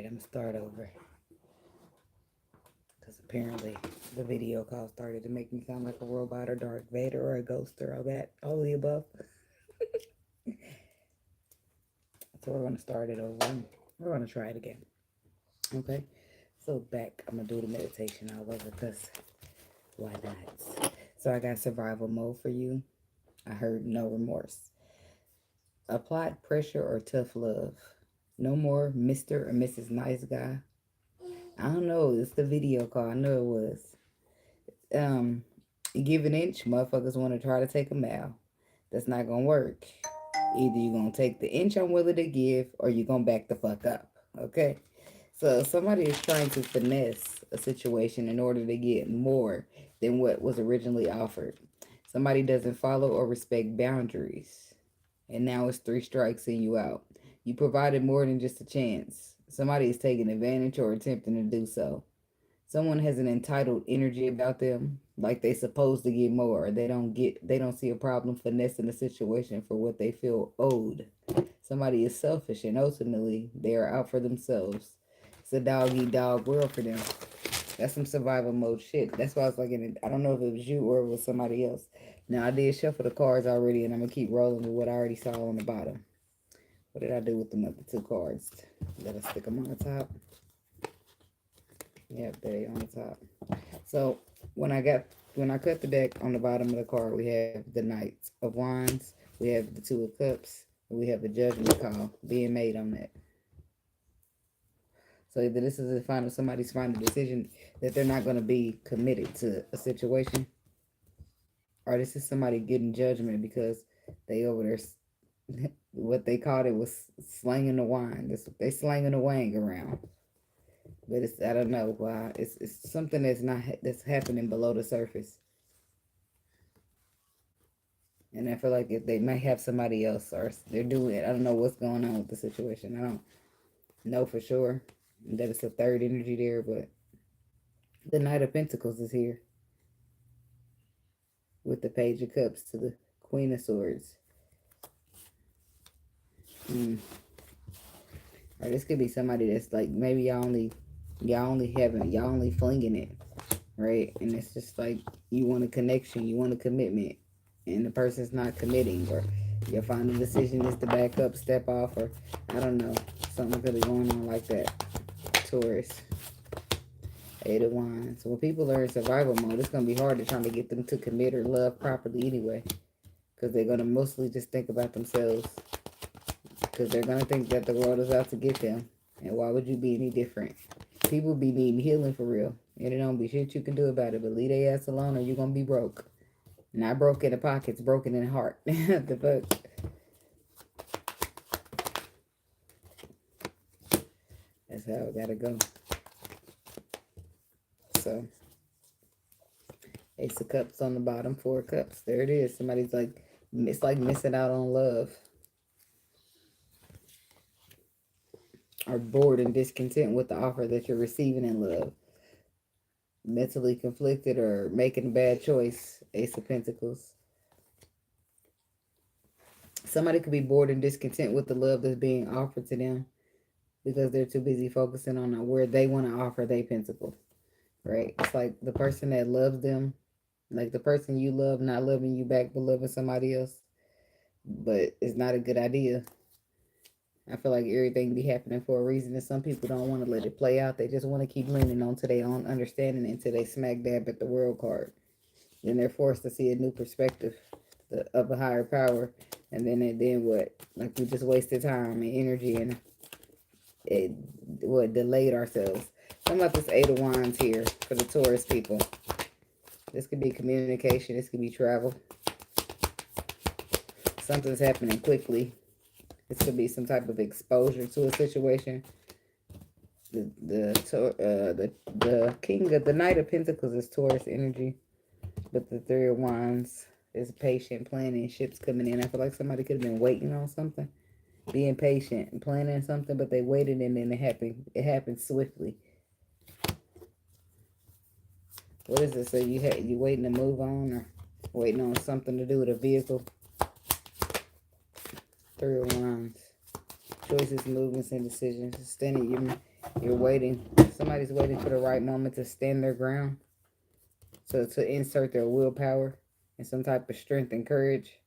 I'm gonna start over. Because apparently the video call started to make me sound like a robot or Darth Vader or a ghost or all the above. So we're gonna start it over. We're gonna try it again. Okay. So back, I'm gonna do the meditation all over because why not? So I got survival mode for you. I heard no remorse. Applied pressure or tough love. No more Mr. or Mrs. Nice Guy. I don't know. It's the video call. I know it was. Give an inch. Motherfuckers want to try to take a mile. That's not gonna work. Either you're gonna take the inch I'm willing to give, or you're gonna back the fuck up. Okay. So somebody is trying to finesse a situation in order to get more than what was originally offered. Somebody doesn't follow or respect boundaries. And now it's 3 strikes and you out. You provided more than just a chance. Somebody is taking advantage or attempting to do so. Someone has an entitled energy about them, like they supposed to get more. They don't see a problem finessing the situation for what they feel owed. Somebody is selfish and ultimately they are out for themselves. It's a dog eat dog world for them. That's some survival mode shit. That's why I was like, I don't know if it was you or it was somebody else. Now, I did shuffle the cards already, and I'm going to keep rolling with what I already saw on the bottom. What did I do with the other 2 cards? Did I stick them on the top? Yep, they on the top. So, when I cut the deck, on the bottom of the card, we have the Knight of Wands, we have the 2 of Cups, and we have the Judgment call being made on that. So either this is somebody's final decision that they're not going to be committed to a situation, or this is somebody getting judgment because they over there, what they called it was slanging the wine. They slanging the wang around. But I don't know why. It's something that's happening below the surface. And I feel like if they might have somebody else or they're doing it. I don't know what's going on with the situation. I don't know for sure that it's a 3rd energy there, but the Knight of Pentacles is here with the Page of Cups to the Queen of Swords. Or this could be somebody that's like, maybe y'all only flinging it, right? And it's just like you want a connection, you want a commitment, and the person's not committing, or your final decision is to back up, step off, or I don't know, something could be going on like that. Taurus, 8 of Wands. So when people are in survival mode, it's gonna be hard to try to get them to commit or love properly anyway, because they're gonna mostly just think about themselves, because they're gonna think that the world is out to get them, and why would you be any different? People be needing healing for real, and it don't be shit you can do about it. But leave their ass alone, or you're gonna be broke. Not broke in the pockets, broken in the heart. The fuck. That's how it gotta go. So, Ace of Cups on the bottom, 4 of Cups. There it is. Somebody's like, it's like missing out on love. Or bored and discontent with the offer that you're receiving in love. Mentally conflicted or making a bad choice. Ace of Pentacles. Somebody could be bored and discontent with the love that's being offered to them because they're too busy focusing on where they want to offer their pentacle. Right? It's like the person that loves them, like the person you love not loving you back but loving somebody else. But it's not a good idea. I feel like everything be happening for a reason, and some people don't want to let it play out. They just want to keep leaning on to their own understanding until they smack dab at the world card. Then they're forced to see a new perspective of a higher power, and then what? Like we just wasted time and energy and delayed ourselves. Something about this 8 of Wands here for the Taurus people. This could be communication. This could be travel. Something's happening quickly. This could be some type of exposure to a situation. The King of the Knight of Pentacles is Taurus energy, but the 3 of Wands is patient, planning, ships coming in. I feel like somebody could have been waiting on something, being patient and planning something, but they waited and then it happened. It happened swiftly. What is it? So you waiting to move on or waiting on something to do with a vehicle? 3 of Wands. Choices, movements, and decisions. Standing You're waiting. Somebody's waiting for the right moment to stand their ground. So to insert their willpower and some type of strength and courage.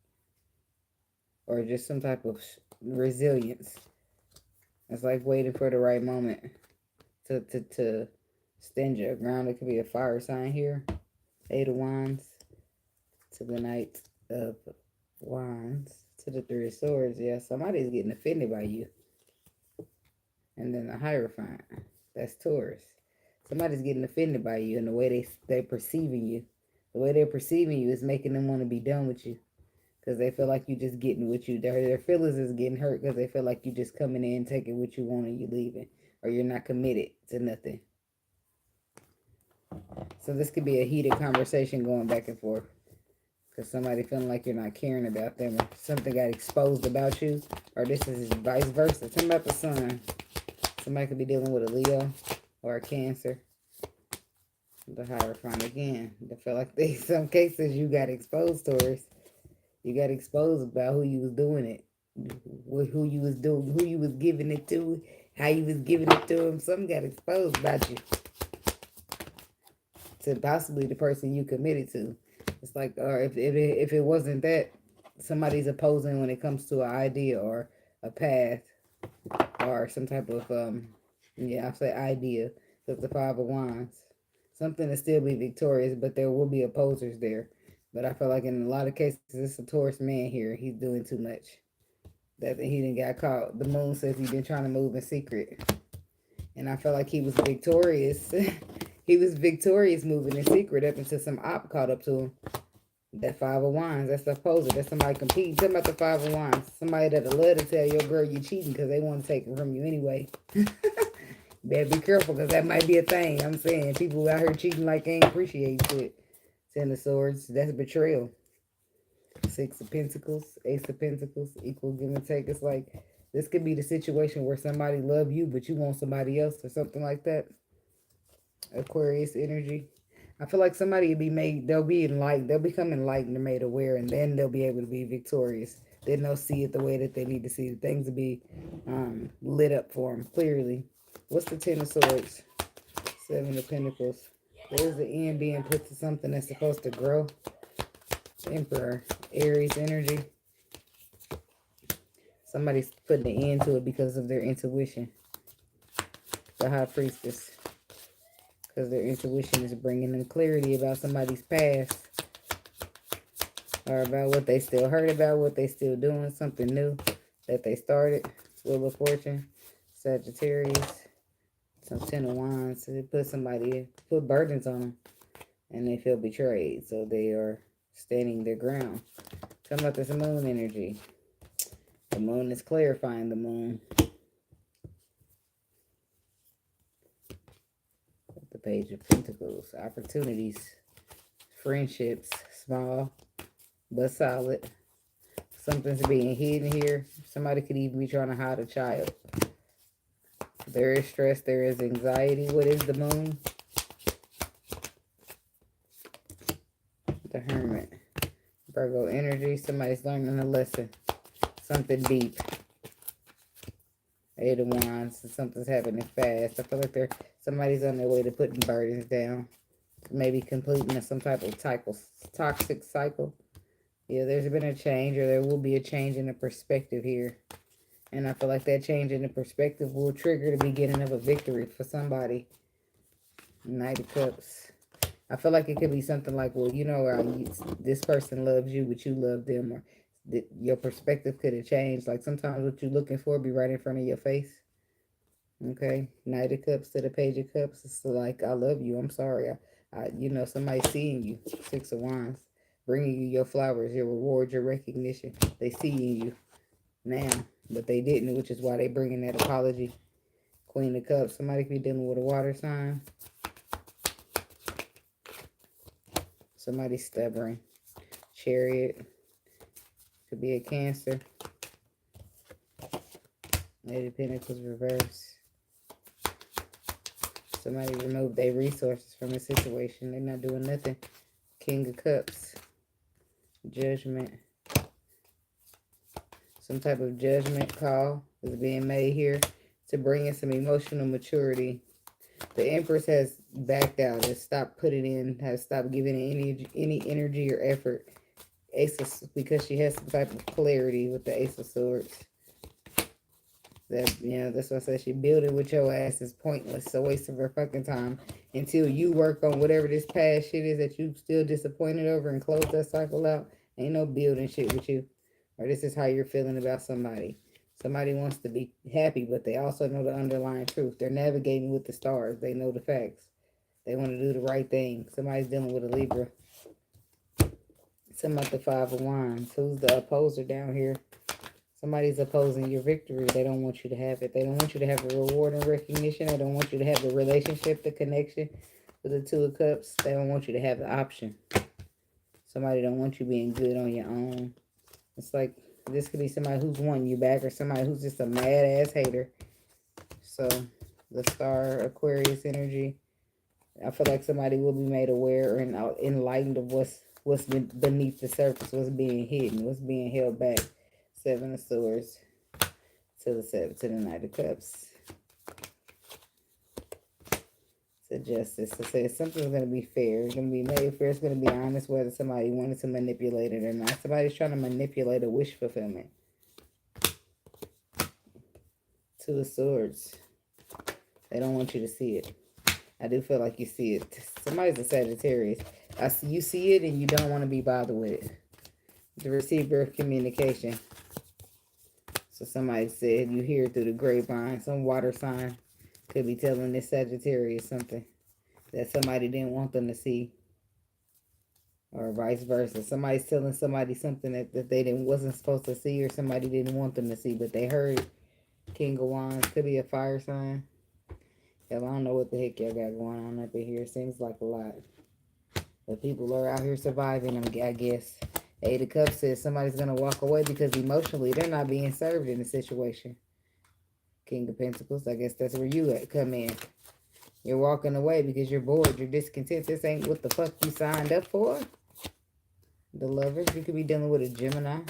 Or just some type of resilience. It's like waiting for the right moment to stand your ground. It could be a fire sign here. 8 of Wands to the Knight of Wands to the 3 of Swords. Yeah, somebody's getting offended by you. And then the Hierophant. That's Taurus. Somebody's getting offended by you and the way they're perceiving you. The way they're perceiving you is making them want to be done with you. Because they feel like you just getting what you... Their feelings is getting hurt because they feel like you just coming in, taking what you want and you leaving. Or you're not committed to nothing. So this could be a heated conversation going back and forth. Because somebody feeling like you're not caring about them. Or something got exposed about you. Or this is vice versa. Tell me about the sun. Somebody could be dealing with a Leo or a Cancer. The Hierophant again. I feel like in some cases you got exposed, Taurus. You got exposed about who you was doing it. Who you was doing, who you was giving it to, how you was giving it to them. Something got exposed about you. To possibly the person you committed to. It's like, or if it wasn't that, somebody's opposing when it comes to an idea or a path or some type of, yeah, I'll say idea. So the 5 of Wands. Something to still be victorious, but there will be opposers there. But I feel like in a lot of cases, it's a Taurus man here. He's doing too much. That he didn't got caught. The moon says he's been trying to move in secret. And I feel like he was victorious. He was victorious moving in secret up until some op caught up to him. That 5 of Wands, that's the opposer. That's somebody competing. Tell me about the 5 of Wands. Somebody that'll love to tell your girl you're cheating because they want to take it from you anyway. Better be careful because that might be a thing. I'm saying people out here cheating like they ain't appreciate shit. 10 of Swords, that's betrayal. 6 of Pentacles, Ace of Pentacles, equal give and take. It's like this could be the situation where somebody love you but you want somebody else or something like that. Aquarius energy. I feel like somebody will be made, they'll be enlightened, they'll become enlightened or made aware, and then they'll be able to be victorious. Then they'll see it the way that they need to see it. Things will be lit up for them clearly. What's the 10 of Swords? 7 of Pentacles. There's the end being put to something that's supposed to grow. Emperor, Aries energy. Somebody's putting an end to it because of their intuition. The High Priestess. Because their intuition is bringing them clarity about somebody's past. Or about what they still heard about, what they still doing, something new that they started. Wheel of Fortune, Sagittarius, some 10 of Wands. So they put somebody, put burdens on them. And they feel betrayed. So they are standing their ground. Talking about this moon energy. The moon is clarifying the moon. The Page of Pentacles. Opportunities. Friendships. Small but solid. Something's being hidden here. Somebody could even be trying to hide a child. There is stress. There is anxiety. What is the moon? The Hermit. Virgo energy. Somebody's learning a lesson. Something deep. 8 of Wands. Something's happening fast. I feel like somebody's on their way to putting burdens down. Maybe completing some type of toxic cycle. Yeah, there's been a change, or there will be a change in the perspective here. And I feel like that change in the perspective will trigger the beginning of a victory for somebody. Knight of Cups. I feel like it could be something like, well, you know, this person loves you, but you love them. Or your perspective could have changed. Like sometimes what you're looking for be right in front of your face. Okay. Knight of Cups to the Page of Cups. It's like, I love you. I'm sorry. You know, somebody's seeing you. 6 of Wands. Bringing you your flowers, your reward, your recognition. They seeing you now, but they didn't, which is why they bringing that apology. Queen of Cups. Somebody could be dealing with a water sign. Somebody's stubborn. Chariot. Could be a Cancer. Eight of Pentacles reverse. Somebody removed their resources from the situation. They're not doing nothing. King of Cups. Judgment. Some type of judgment call is being made here to bring in some emotional maturity. The Empress has backed out, has stopped putting in, has stopped giving any energy or effort. Because she has some type of clarity with the Ace of Swords. That's why I said she building with your ass is pointless. It's a waste of her fucking time until you work on whatever this past shit is that you still disappointed over and close that cycle out. Ain't no building shit with you. Or this is how you're feeling about somebody. Somebody wants to be happy, but they also know the underlying truth. They're navigating with the stars. They know the facts. They want to do the right thing. Somebody's dealing with a Libra. Something about the Five of Wands. Who's the opposer down here? Somebody's opposing your victory. They don't want you to have it. They don't want you to have the reward and recognition. They don't want you to have the relationship, the connection with the Two of Cups. They don't want you to have the option. Somebody don't want you being good on your own. It's like this could be somebody who's won you back or somebody who's just a mad-ass hater. So, the Star Aquarius energy. I feel like somebody will be made aware or enlightened of what's beneath the surface, what's being hidden, what's being held back. Seven of Swords to the Knight of Cups. To Justice. To say something's going to be fair. It's going to be made fair. It's going to be honest whether somebody wanted to manipulate it or not. Somebody's trying to manipulate a wish fulfillment. Two of Swords. They don't want you to see it. I do feel like you see it. Somebody's a Sagittarius. You see it and you don't want to be bothered with it. The receiver of communication. So somebody said you hear it through the grapevine. Some water sign could be telling this Sagittarius something that somebody didn't want them to see. Or vice versa. Somebody's telling somebody something that they wasn't supposed to see or somebody didn't want them to see, but they heard. King of Wands could be a fire sign. Hell, I don't know what the heck y'all got going on up in here. Seems like a lot. But people are out here surviving, I guess. Eight of Cups says somebody's going to walk away because emotionally they're not being served in the situation. King of Pentacles, I guess that's where you come in. You're walking away because you're bored. You're discontent. This ain't what the fuck you signed up for. The Lovers, you could be dealing with a Gemini.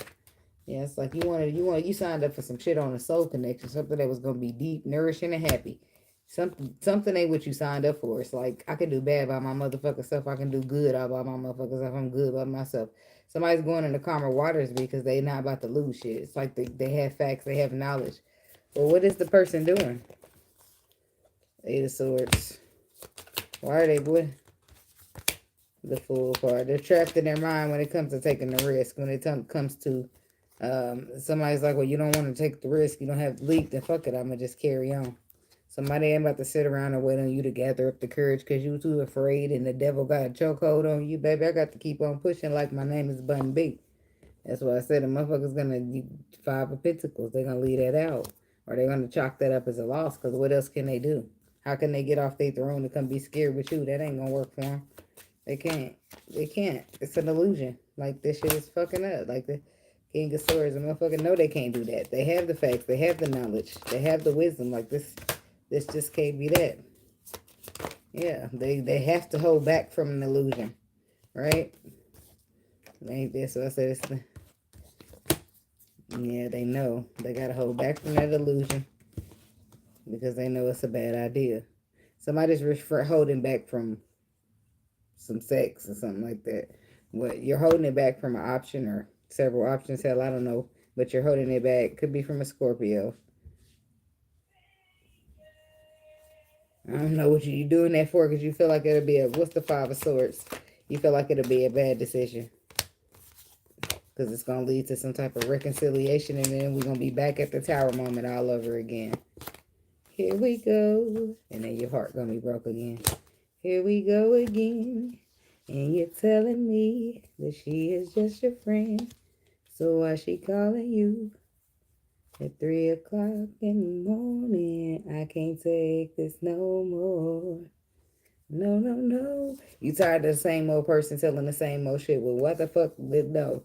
Yeah, it's like you signed up for some shit on a soul connection. Something that was going to be deep, nourishing, and happy. Something ain't what you signed up for. It's like, I can do bad by my motherfucking self. I can do good all by my motherfucking self. I'm good by myself. Somebody's going into calmer waters because they not about to lose shit. It's like they have facts. They have knowledge. Well, what is the person doing? Eight of Swords. Why are they, boy? The Fool card. They're trapped in their mind when it comes to taking the risk. When it comes to somebody's like, well, you don't want to take the risk. You don't have the leap. Then fuck it. I'm going to just carry on. Somebody ain't about to sit around and wait on you to gather up the courage because you too afraid and the devil got a chokehold on you, baby. I got to keep on pushing like my name is Bun B. That's why I said the motherfucker's going to Five of Pentacles. They're going to leave that out. Or they're going to chalk that up as a loss because what else can they do? How can they get off their throne and come be scared with you? That ain't going to work for them. They can't. They can't. It's an illusion. Like, this shit is fucking up. Like, the King of Swords, the motherfucker know they can't do that. They have the facts. They have the knowledge. They have the wisdom. Like, this just can't be that. Yeah, they have to hold back from an illusion, right? Ain't this? So I said it's the. Yeah, they know they gotta hold back from that illusion because they know it's a bad idea. Somebody's holding back from some sex or something like that. What you're holding it back from an option or several options? Hell, I don't know, but you're holding it back. Could be from a Scorpio. I don't know what you're doing that for because you feel like it'll be what's the Five of Swords? You feel like it'll be a bad decision because it's going to lead to some type of reconciliation and then we're going to be back at the Tower moment all over again. Here we go. And then your heart going to be broke again. Here we go again. And you're telling me that she is just your friend. So why she calling you? At 3 o'clock in the morning, I can't take this no more. No, no, no. You tired of the same old person telling the same old shit. Well, what the fuck? No.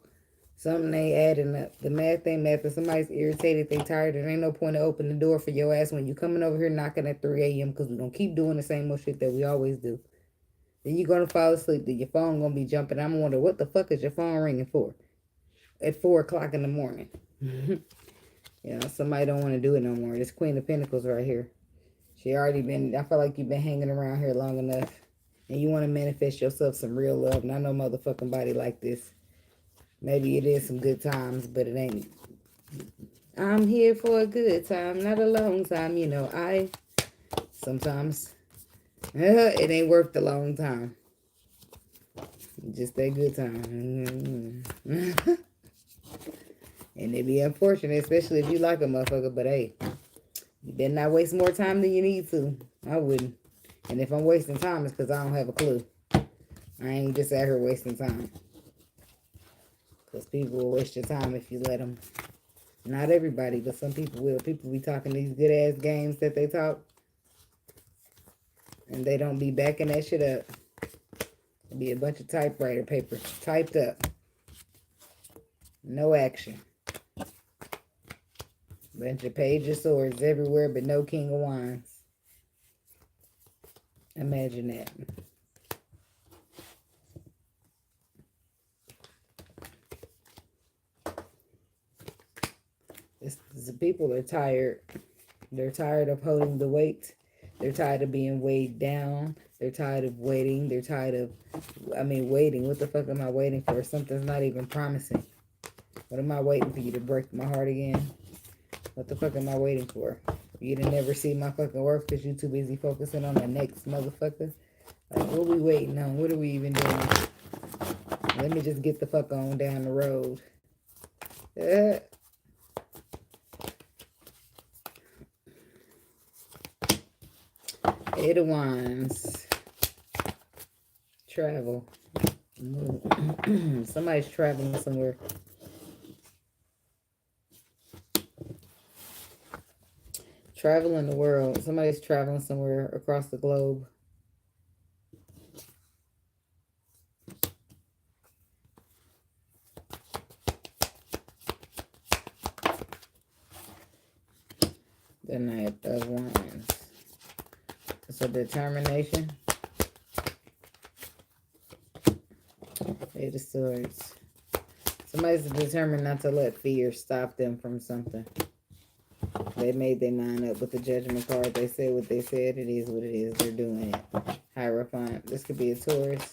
Something ain't adding up. The math ain't math. If somebody's irritated, they tired, there ain't no point to open the door for your ass when you coming over here knocking at 3 a.m. because we're going to keep doing the same old shit that we always do. Then you're going to fall asleep. Then your phone going to be jumping. I'm wondering, what the fuck is your phone ringing for? At 4 o'clock in the morning. Yeah, somebody don't want to do it no more. This Queen of Pentacles right here. She already been, I feel like you've been hanging around here long enough. And you want to manifest yourself some real love. Not no motherfucking body like this. Maybe it is some good times, but it ain't. I'm here for a good time, not a long time. You know, sometimes, it ain't worth the long time. Just that good time. And it'd be unfortunate, especially if you like a motherfucker. But hey, you better not waste more time than you need to. I wouldn't. And if I'm wasting time, it's because I don't have a clue. I ain't just out here wasting time. Because people will waste your time if you let them. Not everybody, but some people will. People be talking these good-ass games that they talk. And they don't be backing that shit up. It'll be a bunch of typewriter paper typed up. No action. Bunch of Page of Swords everywhere, but no King of Wands. Imagine that. The people are tired. They're tired of holding the weight. They're tired of being weighed down. They're tired of waiting. They're tired of, waiting. What the fuck am I waiting for? Something's not even promising. What am I waiting for you to break my heart again? What the fuck am I waiting for? You to never see my fucking work because you too busy focusing on the next motherfucker? Like, what we waiting on? What are we even doing? Let me just get the fuck on down the road. Eight of Wands. Travel. Somebody's traveling somewhere. Traveling the world. Somebody's traveling somewhere across the globe. The Knight of Wands. So determination. Eight of Swords. Somebody's determined not to let fear stop them from something. They made their mind up with the Judgment card. They said what they said. It is what it is. They're doing it. Hierophant. This could be a Taurus.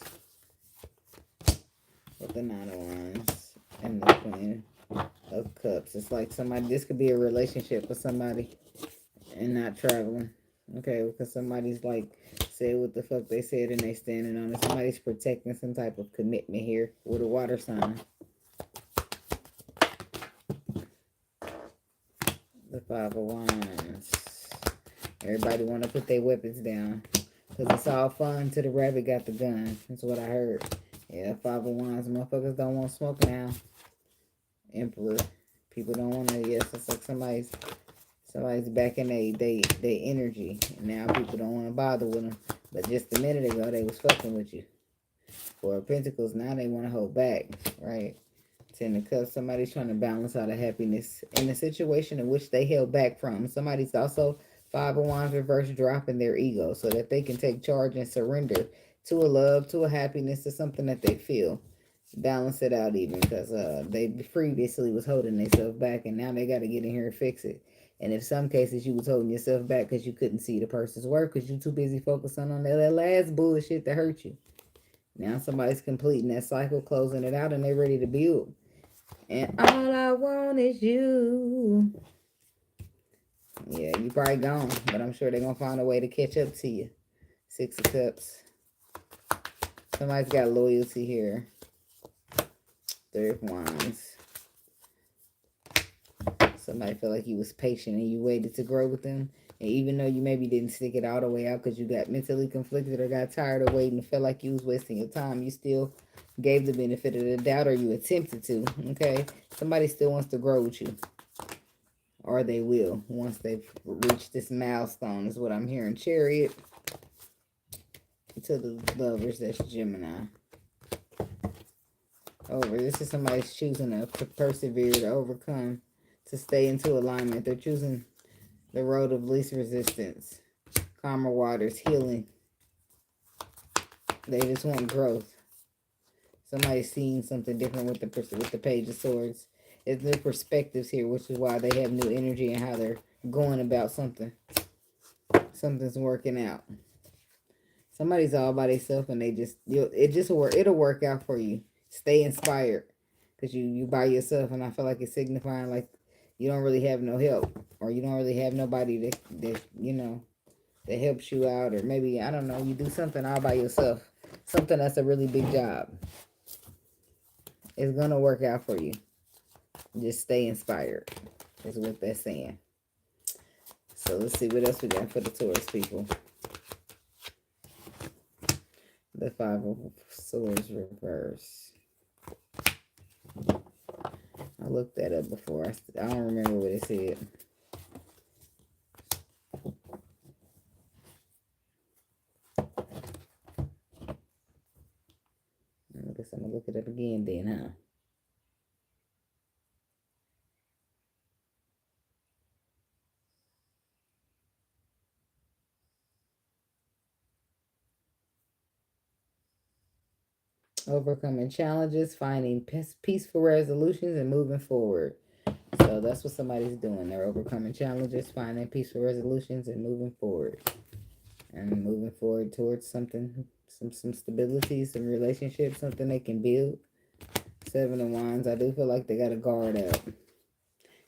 With the Nine of Wands. And the Queen of Cups. It's like somebody, this could be a relationship with somebody. And not traveling. Okay, because somebody's like said what the fuck they said and they standing on it. Somebody's protecting some type of commitment here with a water sign. The Five of Wands. Everybody want to put their weapons down. Because it's all fun till the rabbit got the gun. That's what I heard. Yeah, Five of Wands. Motherfuckers don't want smoke now. Emperor. People don't want to. Yes, it's like somebody's back in they energy. And now people don't want to bother with them. But just a minute ago, they was fucking with you. Four of Pentacles. Now they want to hold back. Right? Ten of Cups. Somebody's trying to balance out of happiness in the situation in which they held back from. Somebody's also Five of Wands reverse dropping their ego so that they can take charge and surrender to a love, to a happiness, to something that they feel. Balance it out even because they previously was holding themselves back and now they got to get in here and fix it. And in some cases you was holding yourself back because you couldn't see the person's work because you too busy focusing on that last bullshit that hurt you. Now somebody's completing that cycle, closing it out, and they're ready to build. And all I want is you. Yeah, you probably gone, but I'm sure they're going to find a way to catch up to you. Six of Cups. Somebody's got loyalty here. Three of Wands. Somebody felt like you was patient and you waited to grow with them. And even though you maybe didn't stick it all the way out because you got mentally conflicted or got tired of waiting and felt like you was wasting your time, you still gave the benefit of the doubt or you attempted to, okay? Somebody still wants to grow with you. Or they will once they've reached this milestone is what I'm hearing. Chariot. To the Lovers, that's Gemini. Over. This is somebody's choosing to persevere, to overcome, to stay into alignment. They're choosing the road of least resistance. Calmer waters, healing. They just want growth. Somebody's seeing something different with the Page of Swords. It's their perspectives here, which is why they have new energy and how they're going about something. Something's working out. Somebody's all by themselves and it'll work out for you. Stay inspired. Because you by yourself, and I feel like it's signifying like you don't really have no help. Or you don't really have nobody that that helps you out. Or maybe, I don't know, you do something all by yourself. Something that's a really big job. It's going to work out for you. Just stay inspired. Is what they're saying. So let's see what else we got for the Taurus people. The Five of Swords reverse. I looked that up before. I don't remember what it said. I guess I'm going to look it up again then, huh? Overcoming challenges, finding peaceful resolutions, and moving forward. So that's what somebody's doing. They're overcoming challenges, finding peaceful resolutions, and moving forward. And moving forward towards something, some stability, some relationship, something they can build. Seven of Wands. I do feel like they got to guard up.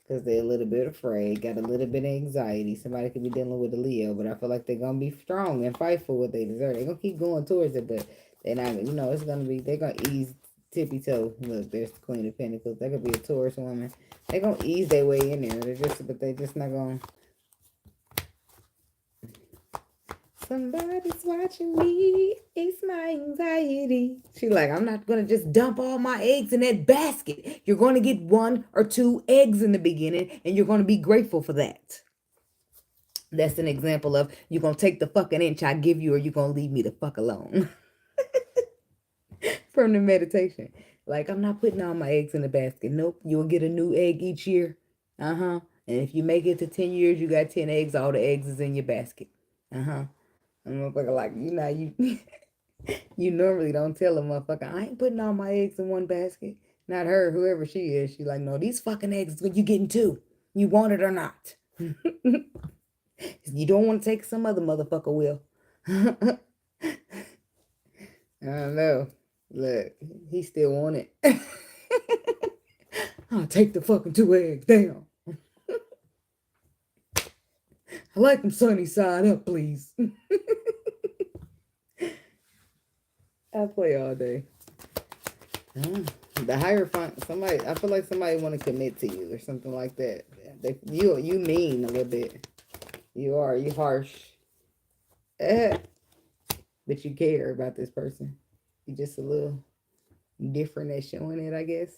Because they're a little bit afraid, got a little bit of anxiety. Somebody could be dealing with a Leo, but I feel like they're going to be strong and fight for what they deserve. They're going to keep going towards it, but they're not, it's going to be, they're going to ease tippy toe. Look, there's the Queen of Pentacles. That could be a Taurus woman. They're going to ease their way in there. They're just not going to. Somebody's watching me. It's my anxiety. She like, I'm not going to just dump all my eggs in that basket. You're going to get 1 or 2 eggs in the beginning, and you're going to be grateful for that. That's an example of you're going to take the fucking inch I give you, or you're going to leave me the fuck alone. From the meditation. Like, I'm not putting all my eggs in the basket. Nope. You'll get a new egg each year. And if you make it to 10 years, you got 10 eggs. All the eggs is in your basket. A motherfucker like, you normally don't tell a motherfucker, I ain't putting all my eggs in one basket. Not her, whoever she is. She like, no, these fucking eggs is what you getting two. You want it or not. You don't want to take, some other motherfucker will. I don't know. Look, he still want it. I'll take the fucking 2 eggs. Damn. I like them sunny side up, please. I play all day. The Hierophant, I feel like somebody want to commit to you or something like that. You mean a little bit. You harsh. But you care about this person. You just a little different at showing it, I guess.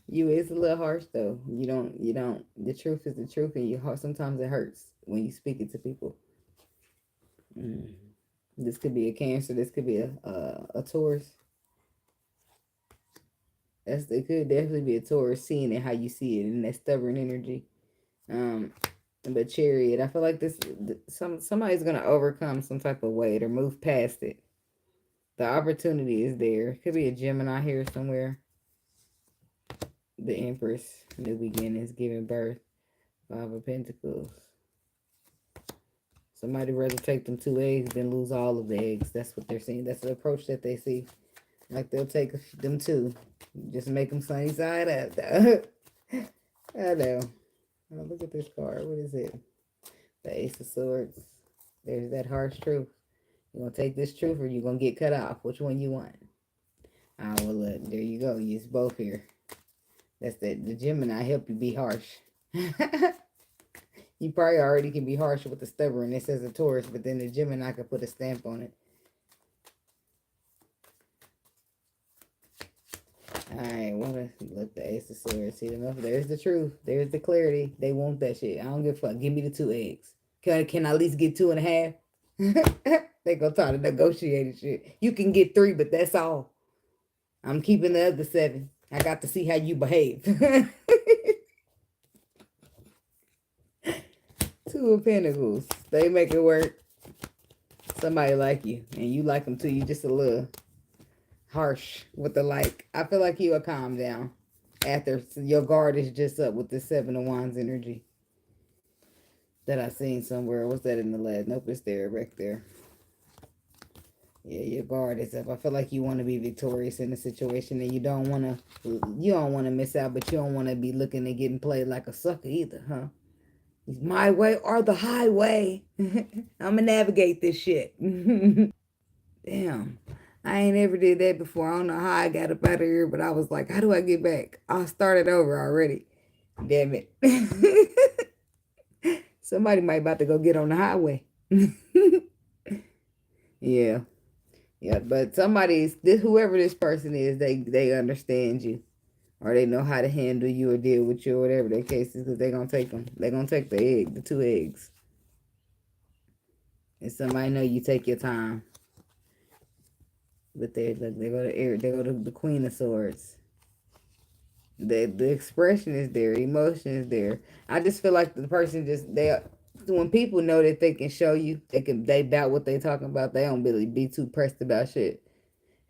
You is a little harsh though. You don't. The truth is the truth, and sometimes it hurts when you speak it to people. This could be a Cancer. This could be a Taurus. It could definitely be a Taurus, seeing it how you see it in that stubborn energy. But Chariot, I feel like somebody's gonna overcome some type of weight or move past it. The opportunity is there. Could be a Gemini here somewhere. The Empress, new beginnings, giving birth. 5 of Pentacles. Somebody rather take them 2 eggs than lose all of the eggs. That's what they're seeing. That's the approach that they see. Like they'll take them 2. Just make them sunny side up. I know. Oh, look at this card. What is it? The Ace of Swords. There's that harsh truth. You gonna take this truth, or you gonna get cut off? Which one you want? Well, look, there you go. Use both here. That's the Gemini help you be harsh. You probably already can be harsh with the stubbornness as a Taurus, but then the Gemini can put a stamp on it. Alright, look, the Ace of Swords. See them up? There's the truth. There's the clarity. They want that shit. I don't give a fuck. Give me the 2 eggs. Can I at least get 2.5? They gonna try to negotiate and shit. You can get 3, but that's all. I'm keeping the other 7. I got to see how you behave. 2 of Pentacles. They make it work. Somebody like you, and you like them too. You just a little harsh with the like. I feel like you will calm down. after your guard is just up with the Seven of Wands energy that I seen somewhere. What's that in the last? Nope, it's there, right there. Yeah, your guard is up. I feel like you want to be victorious in the situation, and you don't want to miss out, but you don't want to be looking and getting played like a sucker either, huh? It's my way or the highway. I'm gonna navigate this shit. Damn. I ain't ever did that before. I don't know how I got up out of here, but I was like, how do I get back? I started over already. Damn it. Somebody might about to go get on the highway. Yeah. Yeah, but whoever this person is, they understand you. Or they know how to handle you or deal with you or whatever the case is, because they're going to take them. They're going to take the 2 eggs. And somebody know you take your time. But they go to the Queen of Swords. The expression is there, emotion is there. I just feel like the person when people know that they can show you, they doubt what they talking about, they don't really be too pressed about shit.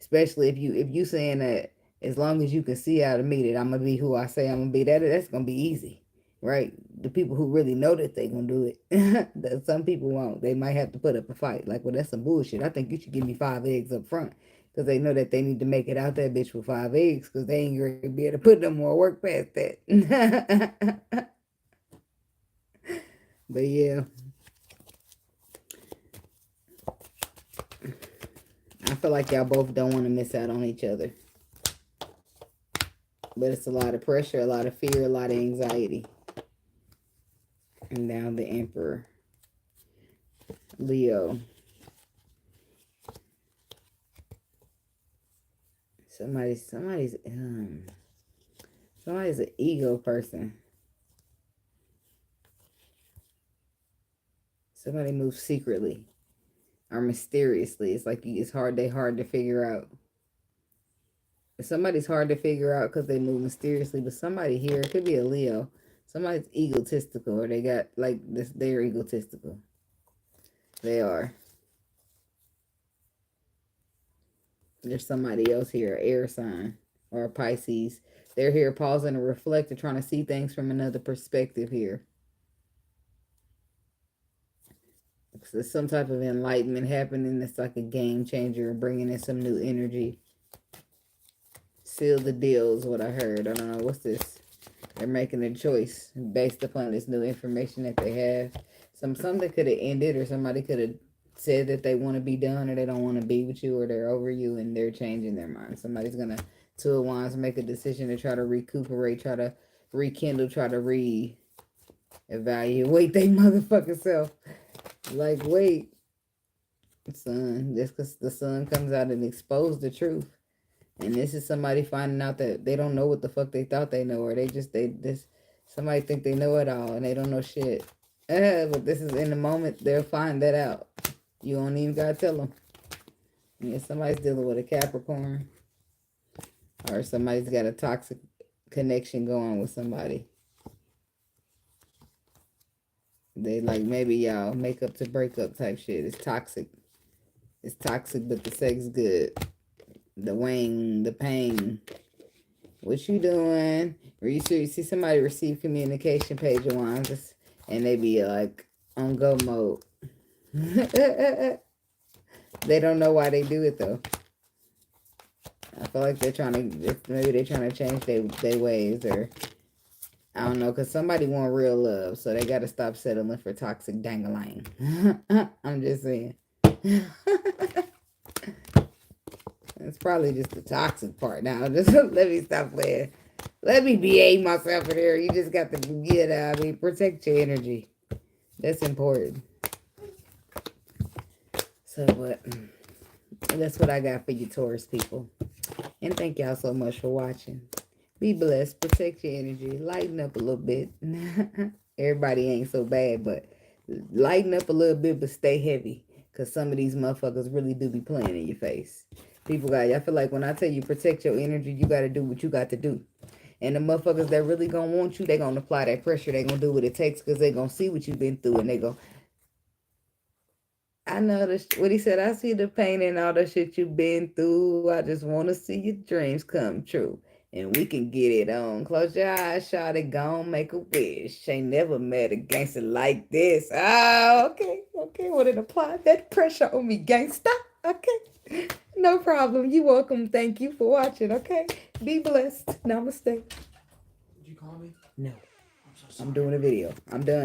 Especially if you saying that as long as you can see out of me that I'm gonna be who I say I'm gonna be, that's gonna be easy. Right? The people who really know that they gonna do it. Some people won't. They might have to put up a fight. Like, well, that's some bullshit. I think you should give me 5 eggs up front. Because they know that they need to make it out that bitch with 5 eggs. Because they ain't going to be able to put no more work past that. But yeah. I feel like y'all both don't want to miss out on each other. But it's a lot of pressure, a lot of fear, a lot of anxiety. And now the Emperor. Leo. Somebody's an ego person. Somebody moves secretly or mysteriously. It's like they're hard to figure out. Somebody's hard to figure out because they move mysteriously, but somebody here, it could be a Leo. Somebody's egotistical, or they got like this, they're egotistical. They are. There's somebody else here, air sign or a Pisces. They're here pausing to reflect and trying to see things from another perspective here. There's some type of enlightenment happening. It's like a game changer, bringing in some new energy. Seal the deal is what I heard. I don't know. What's this? They're making a choice based upon this new information that they have. Something could have ended, or somebody could have said that they want to be done, or they don't want to be with you, or they're over you, and they're changing their mind. Somebody's going to, 2 of Wands, make a decision to try to recuperate, try to rekindle, try to re-evaluate their motherfucking self. Like, wait, son, that's because the sun comes out and exposes the truth. And this is somebody finding out that they don't know what the fuck they thought they know, or somebody think they know it all and they don't know shit. But this is in the moment, they'll find that out. You don't even gotta tell them. Yeah, somebody's dealing with a Capricorn, or somebody's got a toxic connection going with somebody. They like, maybe y'all make up to break up type shit. It's toxic. It's toxic, but the sex good. The wang, the pain. What you doing? Or you see somebody receive communication, Page of Wands, and they be like on go mode. They don't know why they do it though. I feel like maybe they're trying to change their ways, or I don't know, because somebody want real love, so they got to stop settling for toxic dangling. I'm just saying. It's probably just the toxic part now. Just let me stop playing. Let me behave myself in here. You just got to protect your energy. That's important. So what? That's what I got for you, Taurus people. And thank y'all so much for watching. Be blessed. Protect your energy. Lighten up a little bit. Everybody ain't so bad, but lighten up a little bit, but stay heavy. Because some of these motherfuckers really do be playing in your face. I feel like when I tell you protect your energy, you got to do what you got to do. And the motherfuckers that really going to want you, they going to apply that pressure. They going to do what it takes because they going to see what you've been through. And they go, I know what he said. I see the pain and all the shit you've been through. I just want to see your dreams come true. and we can get it on. Close your eyes, shawty, gone, make a wish. Ain't never met a gangster like this. Oh, okay, okay. Well, then apply that pressure on me, gangster. Okay, no problem. You welcome. Thank you for watching. Okay, be blessed. Namaste. Did you call me? No, I'm doing a video. I'm done.